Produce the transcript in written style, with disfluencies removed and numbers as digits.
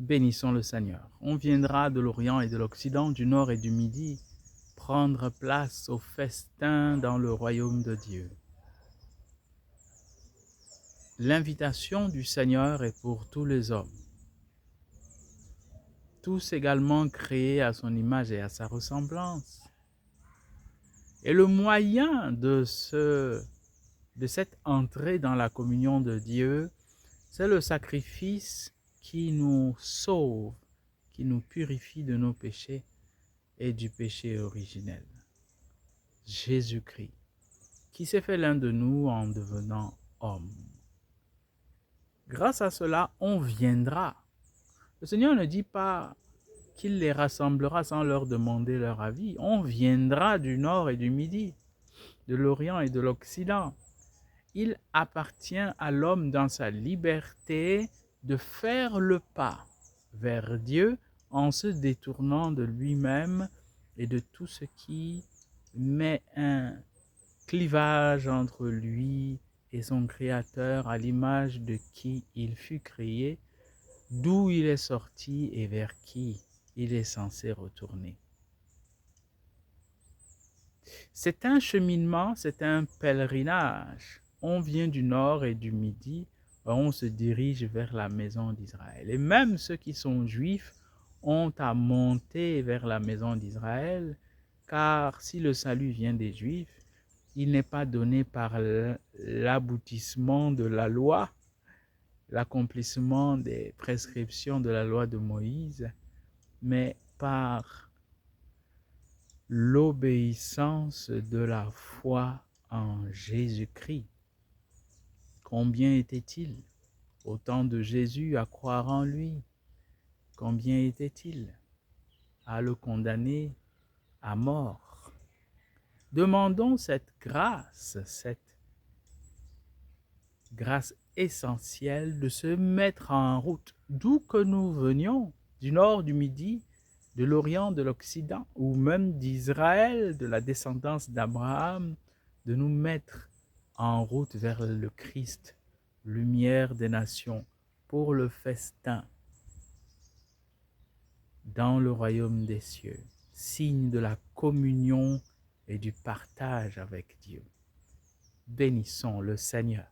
Bénissons le Seigneur. On viendra de l'Orient et de l'Occident, du Nord et du Midi, prendre place au festin dans le royaume de Dieu. L'invitation du Seigneur est pour tous les hommes, tous également créés à son image et à sa ressemblance. Et le moyen de cette entrée dans la communion de Dieu, c'est le sacrifice qui nous sauve, qui nous purifie de nos péchés et du péché originel. Jésus-Christ, qui s'est fait l'un de nous en devenant homme. Grâce à cela, on viendra. Le Seigneur ne dit pas qu'il les rassemblera sans leur demander leur avis. On viendra du Nord et du Midi, de l'Orient et de l'Occident. Il appartient à l'homme dans sa liberté de faire le pas vers Dieu en se détournant de lui-même et de tout ce qui met un clivage entre lui et son Créateur à l'image de qui il fut créé, d'où il est sorti et vers qui il est censé retourner. C'est un cheminement, c'est un pèlerinage. On vient du nord et du midi, on se dirige vers la maison d'Israël. Et même ceux qui sont juifs ont à monter vers la maison d'Israël, car si le salut vient des juifs, il n'est pas donné par l'aboutissement de la loi, l'accomplissement des prescriptions de la loi de Moïse, mais par l'obéissance de la foi en Jésus-Christ. Combien était-il au temps de Jésus à croire en lui? Combien était-il à le condamner à mort? Demandons cette grâce essentielle de se mettre en route, d'où que nous venions, du nord, du midi, de l'Orient, de l'Occident, ou même d'Israël, de la descendance d'Abraham, de nous mettre en route vers le Christ, lumière des nations, pour le festin dans le royaume des cieux, signe de la communion et du partage avec Dieu. Bénissons le Seigneur.